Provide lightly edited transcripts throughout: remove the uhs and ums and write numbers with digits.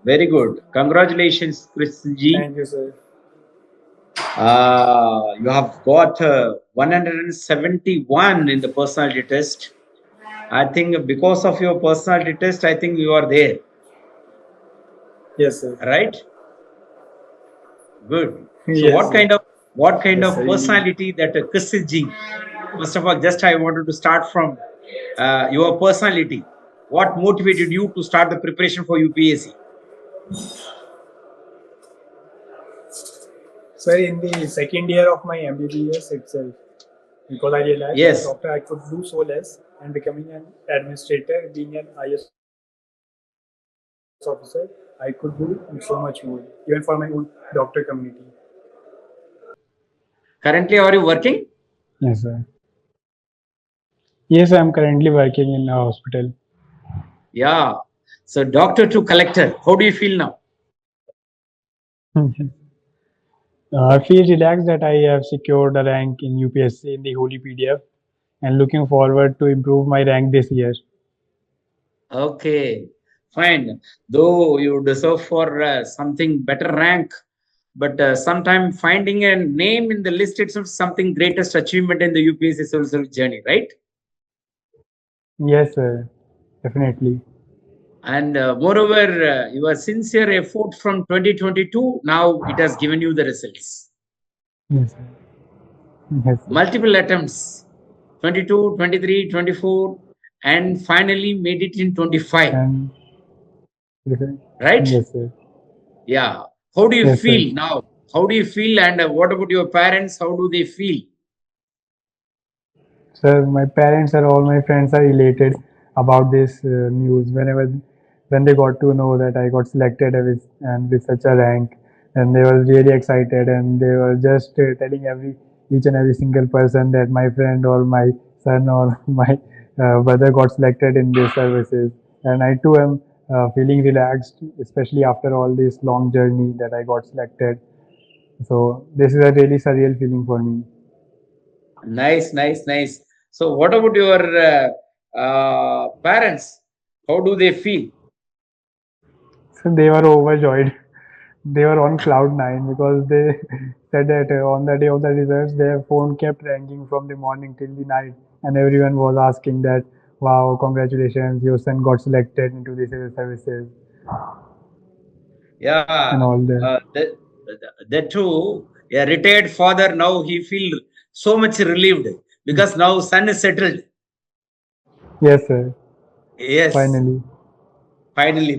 Very good. Congratulations, Krishnaji. Thank you, sir. You have got 171 in the personality test. I think because of your personality test, I think you are there. Yes, sir. Right? Good. So Yes, what kind sir. of Yes, sir. personality that Krishnaji? First of all, just I wanted to start from your personality. What motivated you to start the preparation for UPSC? Sir, in the second year of my MBBS itself, because I realized Yes. that after I could do so less and becoming an administrator, being an IAS officer, I could do so much more, even for my own doctor community. Currently, are you working? Yes, sir. Yes, I'm currently working in a hospital. Yeah. So doctor to collector, how do you feel now? I feel relaxed that I have secured a rank in UPSC in the Holy PDF and looking forward to improve my rank this year. Okay, fine. Though you deserve for something better rank, but sometime finding a name in the list itself something greatest achievement in the UPSC civil service journey, right? Yes, sir. Definitely. And moreover, your sincere effort from 2022, now it has given you the results. Yes, sir. Yes, sir. Multiple attempts, 22, 23, 24, and finally made it in 25. And Right? yes, sir. Yeah. How do you Yes, feel sir. now? How do you feel? And what about your parents? How do they feel? Sir, my parents and all my friends are elated about this news. When they got to know that I got selected with such a rank, and they were really excited, and they were just telling each and every single person that my friend or my son or my brother got selected in these services, and I too am feeling relaxed, especially after all this long journey that I got selected. So this is a really surreal feeling for me. Nice, nice, nice. So, what about your parents? How do they feel? So they were overjoyed. They were on cloud nine because they said that on the day of the results, their phone kept ringing from the morning till the night, and everyone was asking that, "Wow, congratulations, your son got selected into the civil services," Yeah, and all that. that too. A retired father now he feel so much relieved because now son is settled. Yes, sir. Yes, Finally.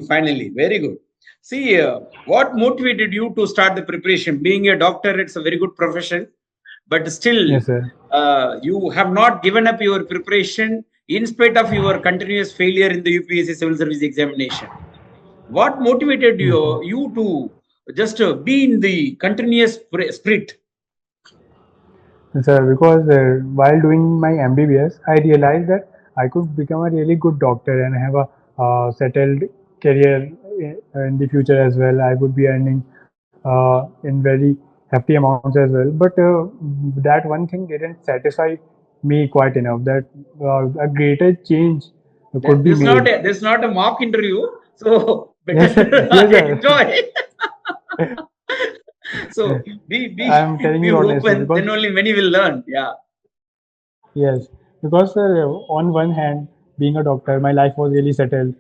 finally, very good. See, what motivated you to start the preparation? Being a doctor, it's a very good profession, but still, Yes, sir. You have not given up your preparation in spite of your continuous failure in the UPSC civil service examination. What motivated you to just be in the continuous spirit? Sir, because while doing my MBBS, I realized that I could become a really good doctor and have a settled career in the future as well. I would be earning in very hefty amounts as well. But that one thing didn't satisfy me quite enough. That a greater change could be made. This is not a mock interview, so Yes, better yes, sir. enjoy. So I'm telling be you honestly open, because then only many will learn. Yeah. yes, because on one hand, being a doctor, my life was really settled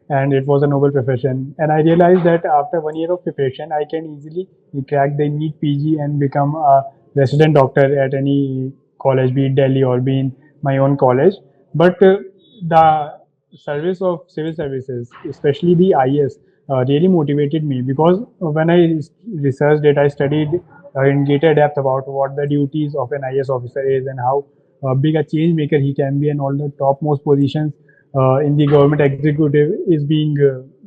and it was a noble profession. And I realized that after 1 year of preparation, I can easily crack the NEET PG and become a resident doctor at any college, be it Delhi or be in my own college. But the service of civil services, especially the IS, really motivated me because when I researched it, I studied in greater depth about what the duties of an IS officer is and how big a change maker he can be, and all the topmost positions in the government executive is being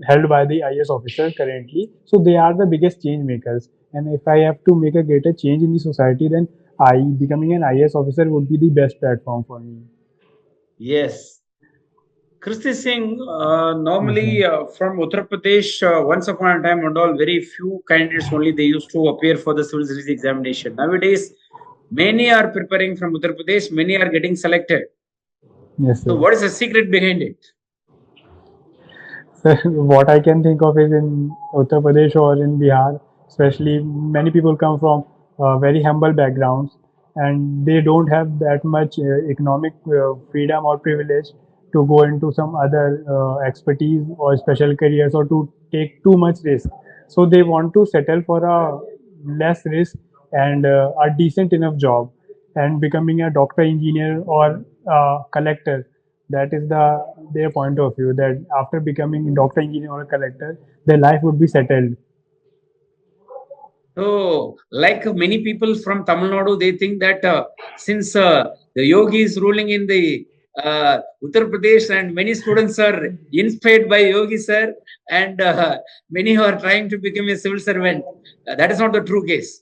held by the IS officers currently. So they are the biggest change makers. And if I have to make a greater change in the society, then becoming an IS officer would be the best platform for me. Yes. Kriti Singh, Yes, normally sir. from Uttar Pradesh, once upon a time and all, very few candidates only they used to appear for the civil service examination. Nowadays, Many are preparing from Uttar Pradesh, many are getting selected. Yes, So sir. what is the secret behind it? Sir, what I can think of is in Uttar Pradesh or in Bihar, especially many people come from very humble backgrounds and they don't have that much economic freedom or privilege to go into some other expertise or special careers or to take too much risk. So they want to settle for a less risk and a decent enough job, and becoming a doctor, engineer, or collector, that is their point of view, that after becoming a doctor, engineer, or a collector, their life would be settled. So, like many people from Tamil Nadu, they think that since the yogi is ruling in the Uttar Pradesh and many students are inspired by Yogi sir and many are trying to become a civil servant. That is not the true case.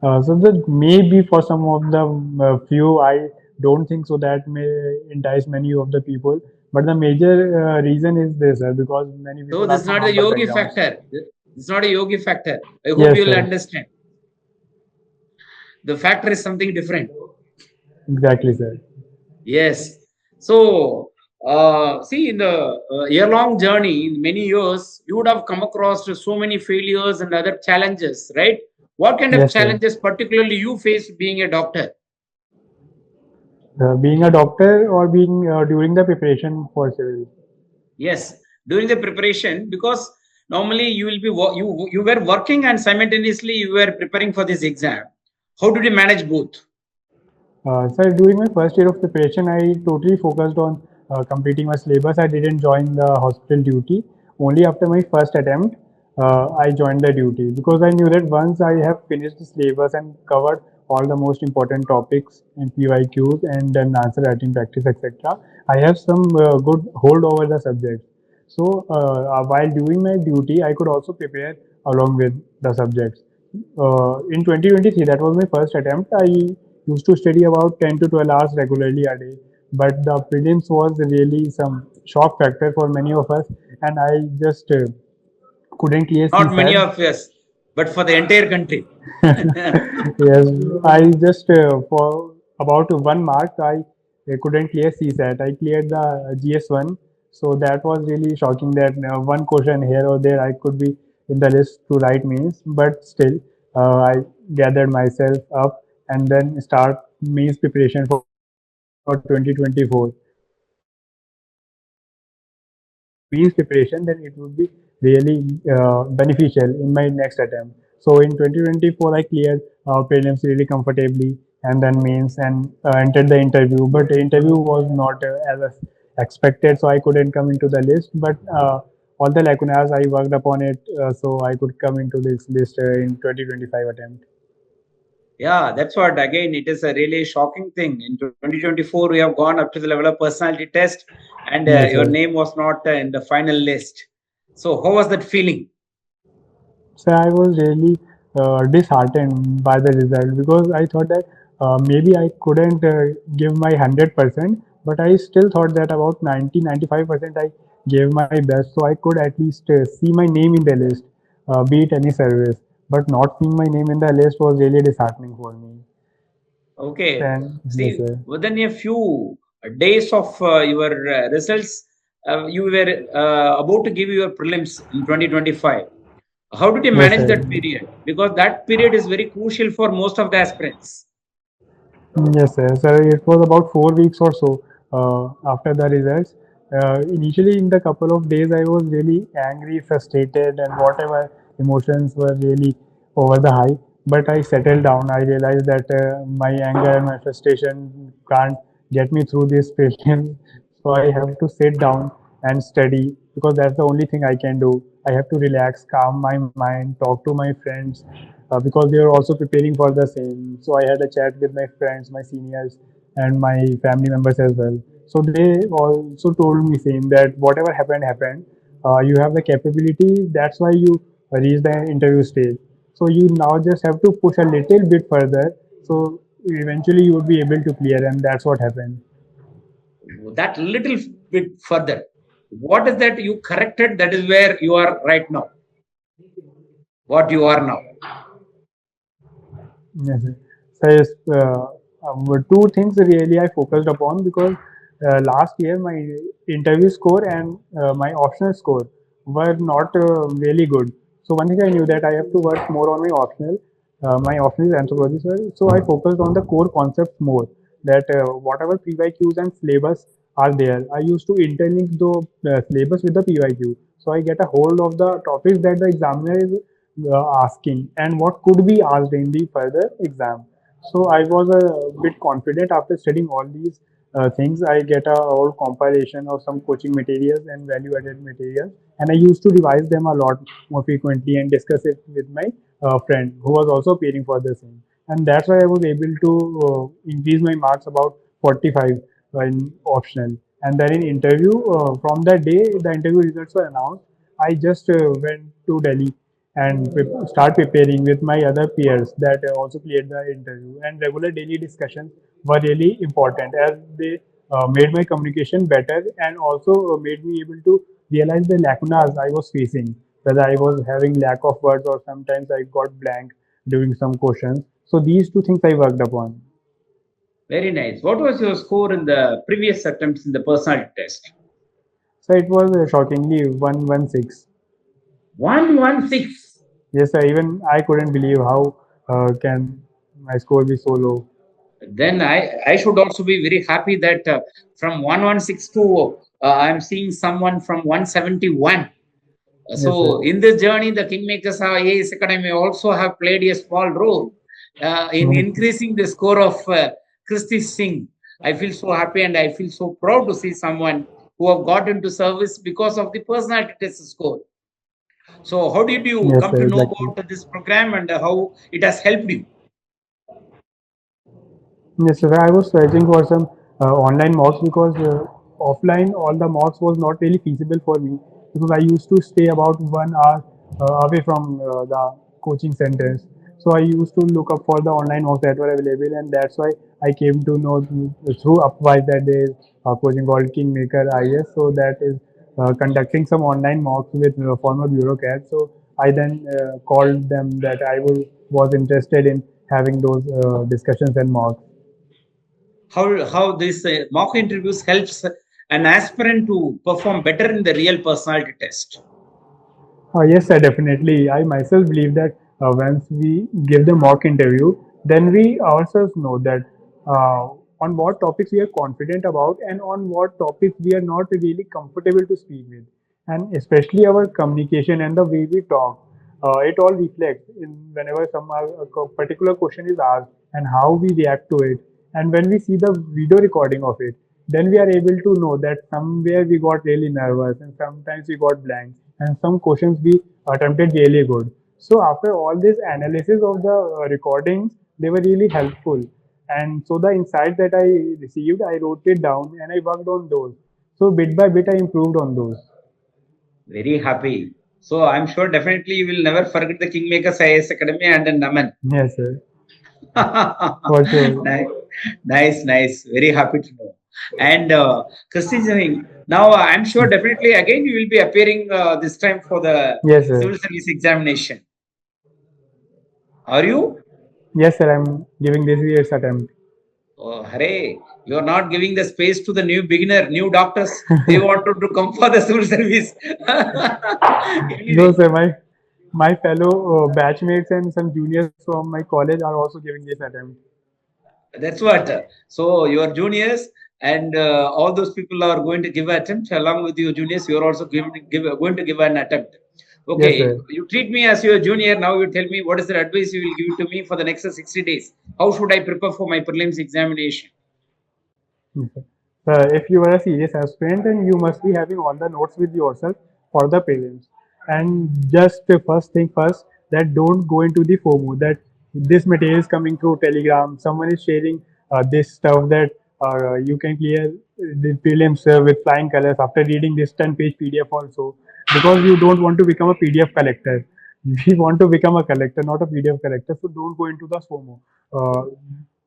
So that may be for some of the few, I don't think so, that may entice many of the people. But the major reason is this, because many So, people this are is from not the humble yogi backgrounds. factor. It's not a yogi factor. I hope Yes, you will sir. understand. The factor is something different. Exactly, sir. Yes. So, see, in the year-long journey, in many years, you would have come across to so many failures and other challenges, right? What kind of Yes, sir. challenges, particularly, you faced being a doctor? Being a doctor or being during the preparation for civil. Yes, during the preparation, because normally you will be you were working and simultaneously you were preparing for this exam. How did you manage both? Sir, during my first year of preparation, I totally focused on completing my syllabus. I didn't join the hospital duty. Only after my first attempt, I joined the duty, because I knew that once I have finished the syllabus and covered all the most important topics in PYQs and then answer writing practice, etc., I have some good hold over the subject. So while doing my duty, I could also prepare along with the subjects. In 2023, that was my first attempt. I used to study about 10 to 12 hours regularly a day. But the prelims was really some shock factor for many of us, and I just couldn't clear Not many CSAT. of us, but for the entire country. Yes, I just for about 1 mark, I couldn't clear CSAT. I cleared the GS1, so that was really shocking that one question here or there I could be in the list to write means, but still I gathered myself up and then start means preparation for 2024. And if I succeed in my means preparation, then it would be really beneficial in my next attempt. So in 2024, I cleared prelims really comfortably, and then means, and entered the interview. But the interview was not as expected, so I couldn't come into the list. But all the lacunas, I worked upon it, so I could come into this list in 2025 attempt. Yeah, that's what. Again, it is a really shocking thing. In 2024, we have gone up to the level of personality test, and Yes, your sir. name was not in the final list. So, how was that feeling? So I was really disheartened by the result, because I thought that maybe I couldn't give my 100%, but I still thought that about 90-95% I gave my best, so I could at least see my name in the list, be it any service. But not seeing my name in the list was really disheartening for me. Okay. And yes, See, sir. within a few days of your results, you were about to give your prelims in 2025. How did you Yes, manage sir. that period? Because that period is very crucial for most of the aspirants. Yes, sir. So it was about 4 weeks or so after the results. Initially, in the couple of days, I was really angry, frustrated, and whatever emotions were really over the high. But I settled down. I realized that my anger and my frustration can't get me through this patient. So I have to sit down and study, because that's the only thing I can do. I have to relax, calm my mind, talk to my friends, because they are also preparing for the same. So I had a chat with my friends, my seniors, and my family members as well. So they also told me same, that whatever happened happened. You have the capability. That's why you reach the interview stage. So you now just have to push a little bit further. So eventually you would be able to clear, and that's what happened. That little bit further. What is that you corrected? That is where you are right now. What you are now. Yes, sir. So yes, two things really I focused upon because last year my interview score and my optional score were not really good. So one thing I knew that I have to work more on my optional. My optional is anthropology, so I focused on the core concepts more. That whatever PYQs and syllabus are there, I used to interlink the syllabus with the PYQ. So I get a hold of the topics that the examiner is asking and what could be asked in the further exam. So I was a bit confident after studying all these things. I get a whole compilation of some coaching materials and value-added materials, and I used to revise them a lot more frequently and discuss it with my friend who was also appearing for the same. And that's why I was able to increase my marks about 45 in optional. And then in interview, from that day, the interview results were announced. I just went to Delhi and start preparing with my other peers that also cleared the interview. And regular daily discussions were really important as they made my communication better and also made me able to realize the lacunas I was facing, whether I was having lack of words or sometimes I got blank during some questions. So these two things I worked upon. Very nice. What was your score in the previous attempts in the personality test? So it was shockingly 116. 116. Yes, sir, even I couldn't believe how can my score be so low. Then I should also be very happy that from 116 to I'm seeing someone from 171. Yes, sir. So in this journey, the Kingmakers IAS Academy also have played a small role in increasing the score of KSHITIJ Singh. I feel so happy and I feel so proud to see someone who have got into service because of the personality test score. So how did you Yes, come sir, to know exactly. about this program and how it has helped you? Yes, sir. I was searching for some online mocks because offline all the mocks was not really feasible for me because I used to stay about 1 hour away from the coaching centers. So I used to look up for the online mocks that were available, and that's why I came to know through Upwise that there is a coaching called Kingmaker IAS. So that is conducting some online mocks with former bureaucrats. So I then called them that was interested in having those discussions and mocks. How this mock interviews helps an aspirant to perform better in the real personality test? Yes, sir, definitely. I myself believe that once we give the mock interview, then we ourselves know that uh, on what topics we are confident about and on what topics we are not really comfortable to speak with. And especially our communication and the way we talk, it all reflects in whenever a particular question is asked and how we react to it. And when we see the video recording of it, then we are able to know that somewhere we got really nervous and sometimes we got blank and some questions we attempted really good. So after all this analysis of the recordings, they were really helpful. And so the insights that I received, I wrote it down and I worked on those. So bit by bit, I improved on those. Very happy. So I'm sure definitely you will never forget the Kingmakers IAS Academy and then Naman. Yes, sir. For sure. Nice, nice, nice. Very happy to know. And Christy Singh, now I'm sure definitely again you will be appearing this time for the Yes, sir. civil service examination. Are you? Yes, sir. I'm giving this year's attempt. Oh, hooray. You're not giving the space to the new beginner, new doctors. They wanted to come for the civil service. No, Anyway, sir. My fellow batchmates and some juniors from my college are also giving this attempt. that's what. So your juniors and all those people are going to give an attempt along with your juniors. You are also going to give an attempt. Yes, Okay, sir. you treat me as your junior. Now you tell me what is the advice you will give to me for the next 60 days. How should I prepare for my prelims examination? Okay. If you are a serious aspirant, then you must be having all the notes with yourself for the prelims. And just the first thing first, that don't go into the FOMO that this material is coming through Telegram. Someone is sharing this stuff that you can clear the prelims with flying colors after reading this 10-page PDF also. Because you don't want to become a PDF collector. We want to become a collector, not a PDF collector. So don't go into the FOMO. Uh,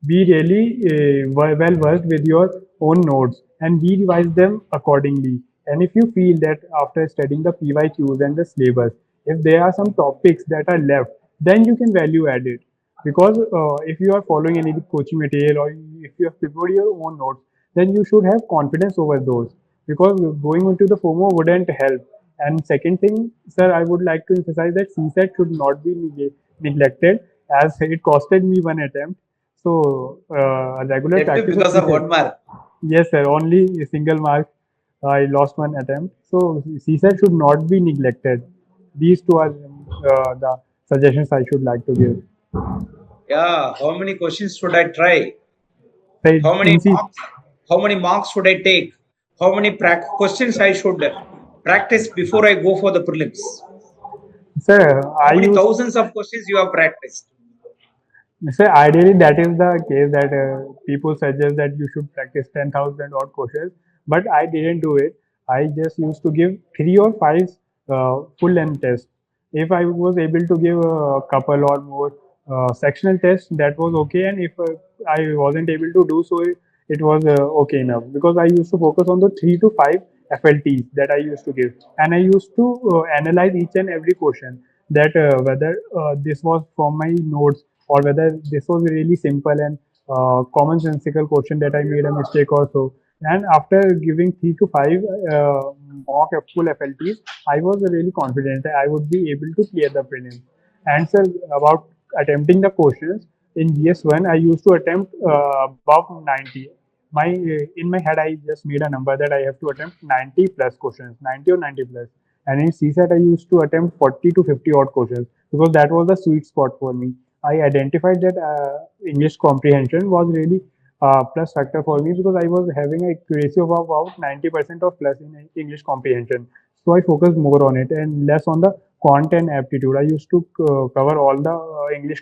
be really well versed with your own notes and we revise them accordingly. And if you feel that after studying the PYQs and the syllabus, if there are some topics that are left, then you can value add it. because if you are following any coaching material or if you have prepared your own notes, then you should have confidence over those, because going into the FOMO wouldn't help. And second thing, sir, I would like to emphasize that CSAT should not be neglected, as it costed me one attempt. So regular Left practice of because of CSAT. 1 mark. Yes, sir. Only a single mark. I lost one attempt. So CSAT should not be neglected. These two are the suggestions I should like to give. Yeah, how many questions should I try? Right. How many In C, marks? How many marks should I take? How many questions I should practice before I go for the prelims? sir, How I many used thousands of questions you have practiced? So ideally, that is the case that people suggest that you should practice 10,000 odd questions, but I didn't do it. I just used to give 3 or 5 full length tests. If I was able to give a couple or more sectional tests, that was okay. And if I wasn't able to do so, it was okay enough, because I used to focus on the 3 to 5 FLTs that I used to give, and I used to analyze each and every question, that whether this was from my notes or whether this was a really simple and commonsensical question that I made a mistake or so. And after giving 3 to 5 mock full FLTs, I was really confident that I would be able to clear the prelim. And sir, about attempting the questions in GS1, I used to attempt above 90. In my head, I just made a number that I have to attempt 90 plus questions, 90 or 90 plus. And in CSAT, I used to attempt 40 to 50 odd questions, because that was the sweet spot for me. I identified that English comprehension was really plus factor for me, because I was having a accuracy of about 90% of plus in English comprehension. So I focused more on it and less on the content aptitude. I used to cover all the English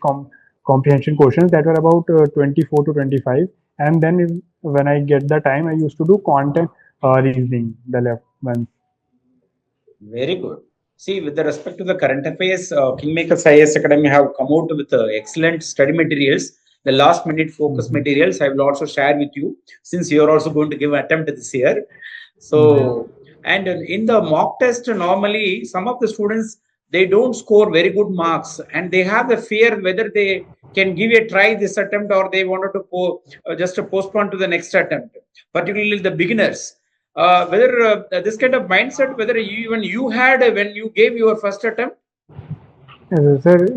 comprehension questions that were about 24 to 25. And then when I get the time, I used to do content reasoning, the left ones. Very good. See, with the respect to the current affairs, Kingmakers IAS Academy have come out with excellent study materials. The last minute focus materials I will also share with you, since you are also going to give an attempt this year. So, and in the mock test, normally some of the students, they don't score very good marks, and they have the fear whether they can give a try this attempt, or they wanted to just to postpone to the next attempt, particularly the beginners. Whether this kind of mindset, whether even you had when you gave your first attempt. Sir,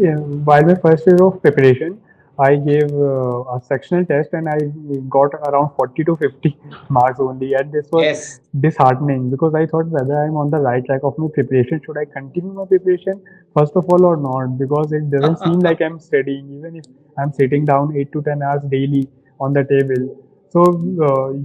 while my first year of preparation, I gave a sectional test and I got around 40 to 50 marks only. And this was Yes. disheartening, because I thought whether I'm on the right track of my preparation, should I continue my preparation first of all or not? Because it doesn't seem like I'm studying, even if I'm sitting down 8 to 10 hours daily on the table. So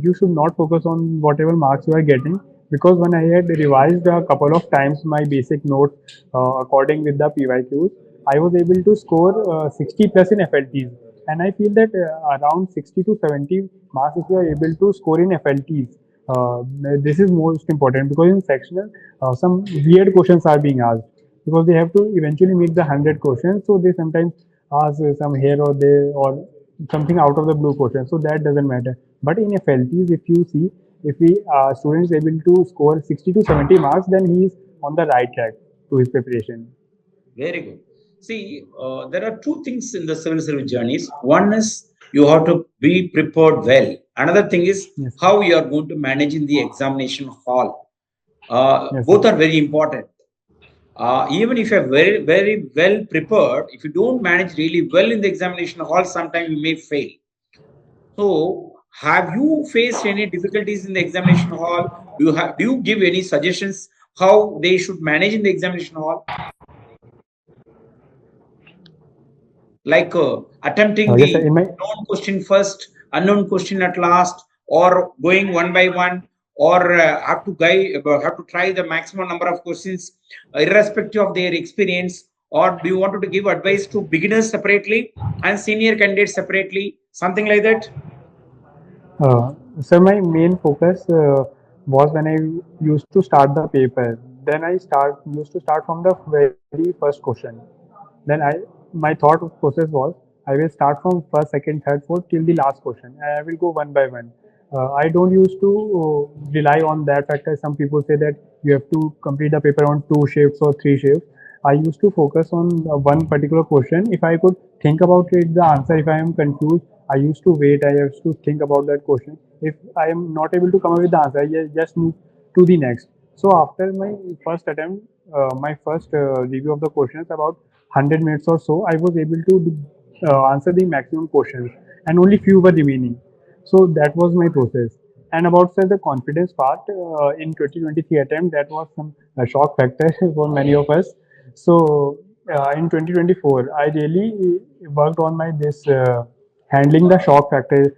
you should not focus on whatever marks you are getting, because when I had revised a couple of times my basic notes according with the PYQs, I was able to score 60 plus in FLTs. And I feel that around 60 to 70 marks, if you are able to score in FLTs, this is most important, because in sectional, some weird questions are being asked, because they have to eventually meet the 100 questions. So they sometimes ask some here or there, or something out of the blue question. So that doesn't matter. But in FLTs, if you see, if we student is able to score 60 to 70 marks, then he is on the right track to his preparation. Very good. See, there are two things in the civil service journeys. One is you have to be prepared well. Another thing is Yes. how you are going to manage in the examination hall. Yes, Both sir. are very important. Even if you're very, very well prepared, if you don't manage really well in the examination hall, sometimes you may fail. So, have you faced any difficulties in the examination hall? Do you give any suggestions how they should manage in the examination hall? Like attempting Yes, sir. the In my known question first, unknown question at last, or going one by one, or have to try the maximum number of questions, irrespective of their experience, or do you want to give advice to beginners separately and senior candidates separately, something like that? So my main focus was when I used to start the paper. Then I start used to start from the very first question. Then my thought process was, I will start from first, second, third, fourth till the last question, and I will go one by one. I don't used to rely on that factor. Some people say that you have to complete the paper on 2 shifts or 3 shifts. I used to focus on one particular question. If I could think about it, the answer, if I am confused, I used to wait. I used to think about that question. If I am not able to come up with the answer, I just move to the next. So after my first attempt, my first review of the questions, about 100 minutes or so, I was able to answer the maximum questions, and only few were remaining. So that was my process. And about sir, the confidence part in 2023 attempt, that was some shock factor for many of us. So in 2024, I really worked on my this handling the shock factor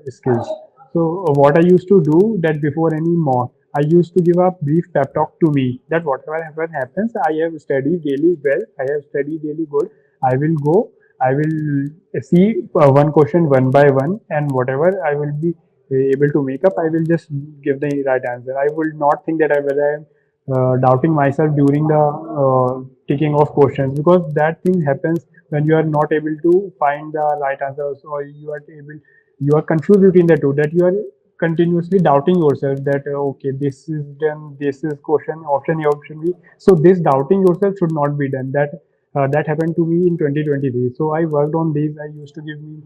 skills. So what I used to do, that before any mock, I used to give a brief pep talk to me that whatever happens, I have studied really well. I have studied really good. I will go. I will see one question one by one, and whatever I will be able to make up, I will just give the right answer. I will not think that whether I am doubting myself during the taking of questions, because that thing happens when you are not able to find the right answers, or you are confused between the two, that you are continuously doubting yourself that okay, this is done, this is question option A, option B. So this doubting yourself should not be done. That happened to me in 2023. So I worked on these. I used to give me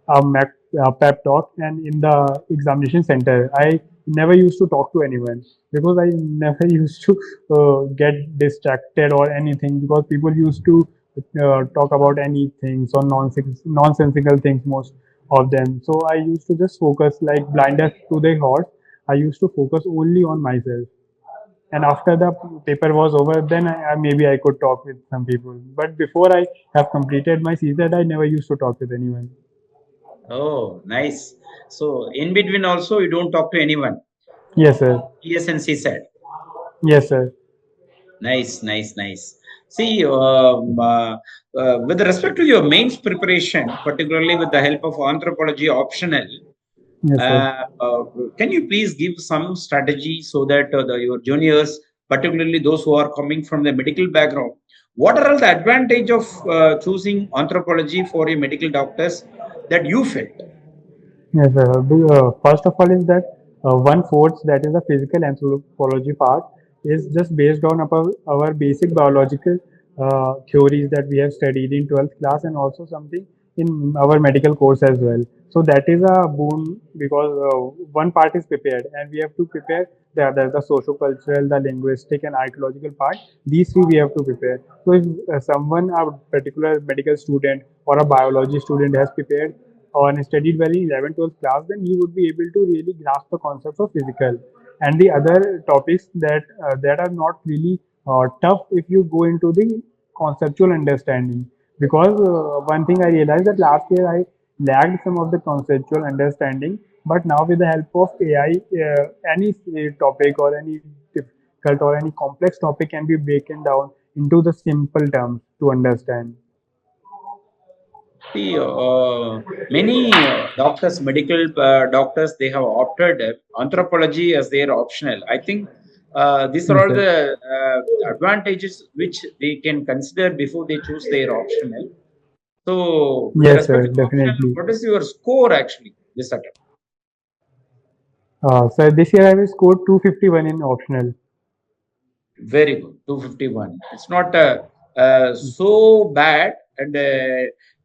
a pep talk, and in the examination center, I never used to talk to anyone, because I never used to get distracted or anything, because people used to talk about anything, so nonsensical things, most of them. So I used to just focus like blinders to the horse. I used to focus only on myself. And after the paper was over, then maybe I could talk with some people. But before I have completed my CSAT, I never used to talk with anyone. Oh, nice. So in between also, you don't talk to anyone. Yes, sir. TSNC said. Yes, sir. Nice, nice, nice. See, with respect to your mains preparation, particularly with the help of anthropology optional, Yes, sir. uh, uh, can you please give some strategy so that your juniors, particularly those who are coming from the medical background, what are all the advantage of choosing anthropology for a medical doctors that you felt? Yes, sir. First of all, is that one fourth, that is the physical anthropology part, is just based on our basic biological theories that we have studied in 12th class, and also something in our medical course as well. So that is a boon, because one part is prepared, and we have to prepare the other, the socio-cultural, the linguistic, and archaeological part. These three we have to prepare. So if someone, a particular medical student or a biology student, has prepared and studied well in 11th, 12th class, then he would be able to really grasp the concepts of physical and the other topics that are not really tough if you go into the conceptual understanding. Because one thing I realized, that last year I lagged some of the conceptual understanding, but now with the help of AI, any topic or any difficult or any complex topic can be broken down into the simple terms to understand. See, many doctors, medical doctors, they have opted anthropology as their optional. I think these are Yes, all sir. the advantages which they can consider before they choose their optional. So, with Yes, respect sir, to the optional, definitely. what is your score actually this attempt? So this year I will score 251 in optional. Very good, 251. It's not so bad, and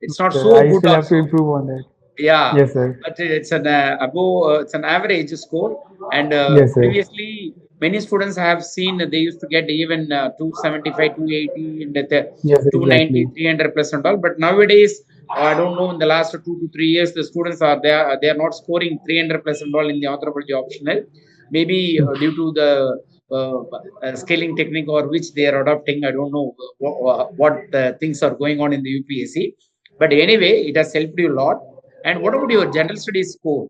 it's not so I good still have to also. improve on that. Yeah, Yes, sir. but it's an above, it's an average score. And Yes, sir. previously, many students have seen that they used to get even 275, 280, and the Yes, 290, exactly. 300 plus and all. But nowadays, I don't know, in the last 2 to 3 years, the students are there, they are not scoring 300 plus and all in the anthropology optional. Maybe due to the scaling technique or which they are adopting. I don't know what things are going on in the UPSC. But anyway, it has helped you a lot. And what about your general studies score?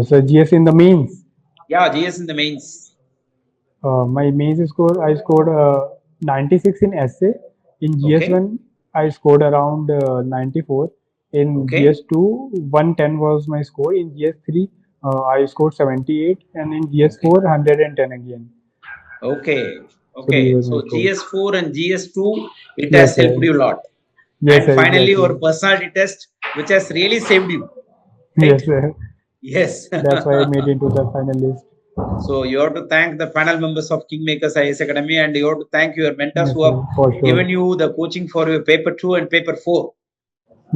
So GS in the mains. Yeah, GS in the mains. My mains score, I scored 96 in essay. In Okay. GS1, I scored around 94. In Okay. GS2, 110 was my score. In GS3, I scored 78. And in Okay. GS4, 110 again. Okay. So these Okay. were my So scores. GS4 and GS2, it has Yes, helped sir. you a lot. Yes, And sir, finally, your exactly. personality test, which has really saved you, right? Yes, sir. Yes. That's why I made into the finalist. So you have to thank the panel members of Kingmakers IAS Academy, and you have to thank your mentors Yes, who have sir, for given sure. you the coaching for your paper 2 and paper 4.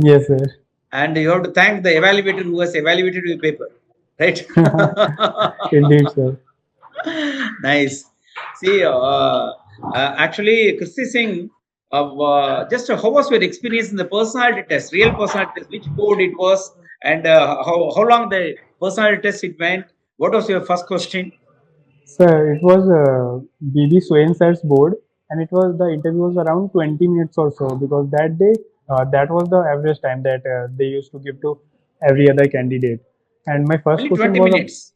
Yes, sir. And you have to thank the evaluator who has evaluated your paper, right? Indeed, sir. Nice. See, actually, Christy Singh, just how was your experience in the personality test, real personality test? Which code it was, and how long the personality test it went? What was your first question? Sir, it was BB Swain sir's board, and it was the interview was around 20 minutes or so because that day that was the average time that they used to give to every other candidate. And my first Only question 20 was, minutes.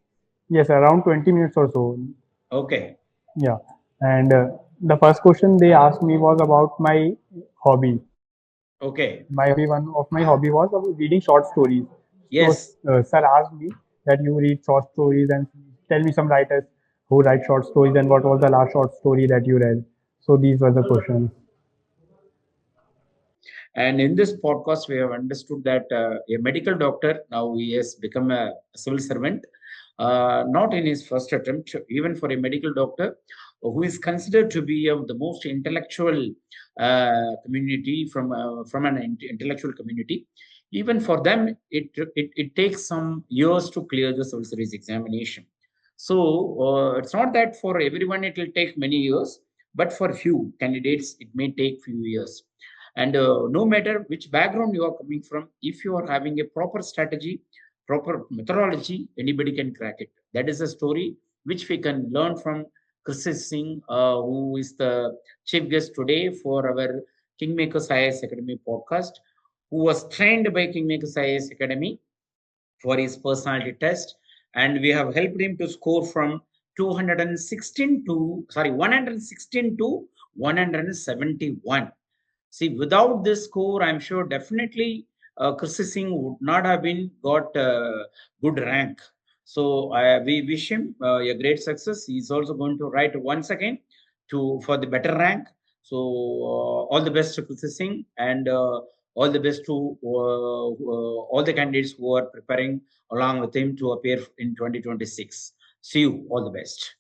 yes, around 20 minutes or so. Okay. Yeah, and the first question they asked me was about my hobby. Okay. One of my hobby was about reading short stories. So Yes. sir asked me that you read short stories and tell me some writers who write short stories and what was the last short story that you read. So these were the questions. And in this podcast, we have understood that a medical doctor now he has become a civil servant, not in his first attempt, even for a medical doctor who is considered to be of the most intellectual community from an intellectual community. Even for them, it takes some years to clear the civil service examination. So it's not that for everyone it will take many years, but for few candidates it may take few years. And no matter which background you are coming from, if you are having a proper strategy, proper methodology, anybody can crack it. That is a story which we can learn from Chris Singh, who is the chief guest today for our Kingmakers IAS Academy podcast, who was trained by Kingmakers IAS Academy for his personality test, and we have helped him to score from 116 to 171. See, without this score, I'm sure definitely Chris Singh would not have been got good rank. So we wish him a great success. He's also going to write once again to for the better rank. So all the best to Chris Singh, and all the best to all the candidates who are preparing along with him to appear in 2026. See you. All the best.